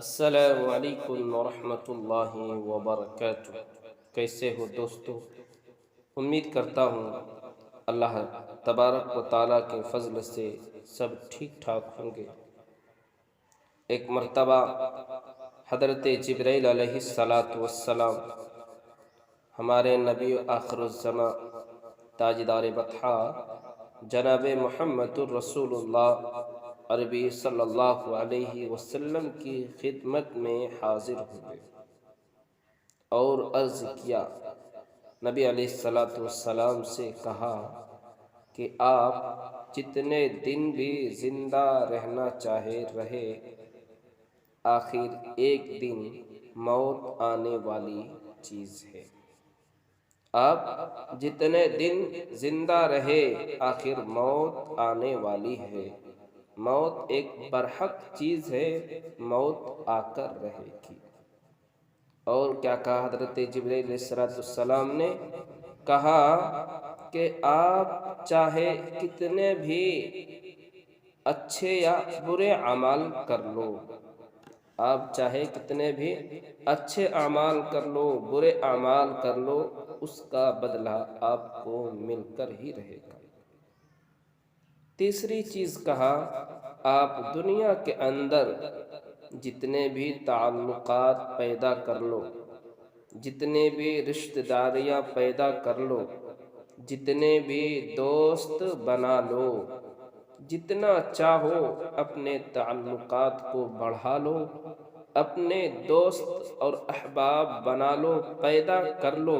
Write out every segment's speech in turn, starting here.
السلام علیکم ورحمۃ اللہ وبرکاتہ۔ کیسے ہو دوستو؟ امید کرتا ہوں اللہ تبارک و تعالیٰ کے فضل سے سب ٹھیک ٹھاک ہوں گے۔ ایک مرتبہ حضرت جبرائیل علیہ السلام ہمارے نبی آخر الزماں تاجدار بطحا جناب محمد الرسول اللہ عربی صلی اللہ علیہ وسلم کی خدمت میں حاضر ہوئے اور عرض کیا، نبی علیہ السلام سے کہا کہ آپ جتنے دن بھی زندہ رہنا چاہے رہے، آخر ایک دن موت آنے والی چیز ہے۔ آپ جتنے دن زندہ رہے، آخر موت آنے والی ہے۔ موت ایک برحق چیز ہے، موت آ کر رہے گی۔ اور کیا کہا حضرت جبرائیل علیہ السلام نے؟ کہا کہ آپ چاہے کتنے بھی اچھے یا برے اعمال کر لو، آپ چاہے کتنے بھی اچھے اعمال کر لو، برے اعمال کر لو، اس کا بدلہ آپ کو مل کر ہی رہے گا۔ تیسری چیز کہا، آپ دنیا کے اندر جتنے بھی تعلقات پیدا کر لو، جتنے بھی رشتہ داریاں پیدا کر لو، جتنے بھی دوست بنا لو، جتنا چاہو اپنے تعلقات کو بڑھا لو، اپنے دوست اور احباب بنا لو، پیدا کر لو،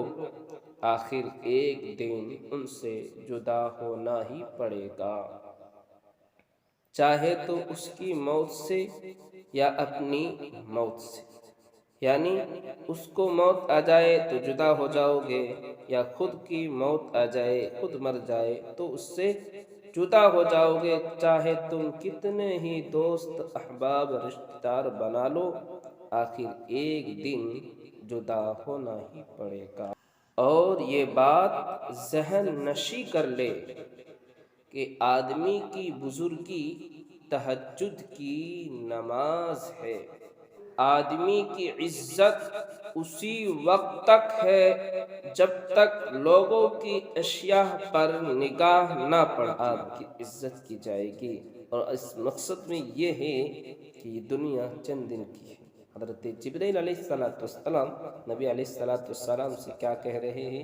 آخر ایک دن ان سے جدا ہونا ہی پڑے گا، چاہے تو اس کی موت سے یا اپنی موت سے۔ یعنی اس کو موت آ جائے تو جدا ہو جاؤ گے، یا خود کی موت آ جائے، خود مر جائے تو اس سے جدا ہو جاؤ گے، چاہے تم کتنے ہی دوست احباب رشتہ دار بنا لو، آخر ایک دن جدا ہونا ہی پڑے گا۔ اور یہ بات ذہن نشی کر لے کہ آدمی کی بزرگی تہجد کی نماز ہے، آدمی کی عزت اسی وقت تک ہے جب تک لوگوں کی اشیاء پر نگاہ نہ پڑے، آپ کی عزت کی جائے گی۔ اور اس مقصد میں یہ ہے کہ یہ دنیا چند دن کی ہے۔ حضرت جبرائیل علیہ السلام نبی علیہ السلام سے کیا کہہ رہے ہیں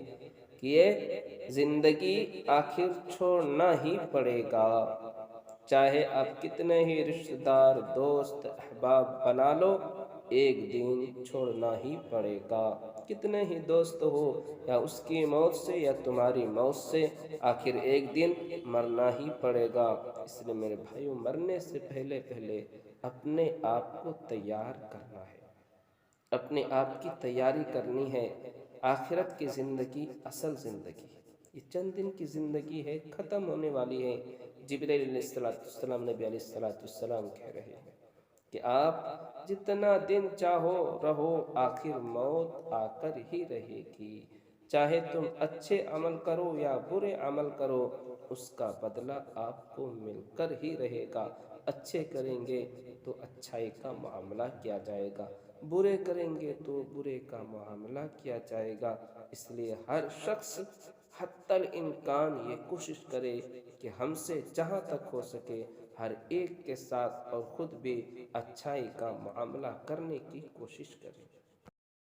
کہ یہ زندگی آخر چھوڑنا ہی پڑے گا، چاہے آپ کتنے ہی رشتہ دار، دوست، احباب بنا لو، ایک دن چھوڑنا ہی پڑے گا۔ کتنے ہی دوست ہو، یا اس کی موت سے یا تمہاری موت سے، آخر ایک دن مرنا ہی پڑے گا۔ اس لیے میرے بھائیوں، مرنے سے پہلے اپنے آپ کو تیار کرنا ہے، اپنے آپ کی تیاری کرنی ہے۔ آخرت کی زندگی اصل زندگی ہے، یہ چند دن کی زندگی ہے، ختم ہونے والی ہے۔ جبرائیل علیہ السلام نبی علیہ السلام کہہ رہے ہیں کہ آپ جتنا دن چاہو رہو، آخر موت آ کر ہی رہے گی، چاہے تم اچھے عمل کرو یا برے عمل کرو، اس کا بدلہ آپ کو مل کر ہی رہے گا۔ اچھے کریں گے تو اچھائی کا معاملہ کیا جائے گا، برے کریں گے تو برے کا معاملہ کیا جائے گا۔ اس لیے ہر شخص حتی الامکان یہ کوشش کرے کہ ہم سے جہاں تک ہو سکے ہر ایک کے ساتھ اور خود بھی اچھائی کا معاملہ کرنے کی کوشش کرے۔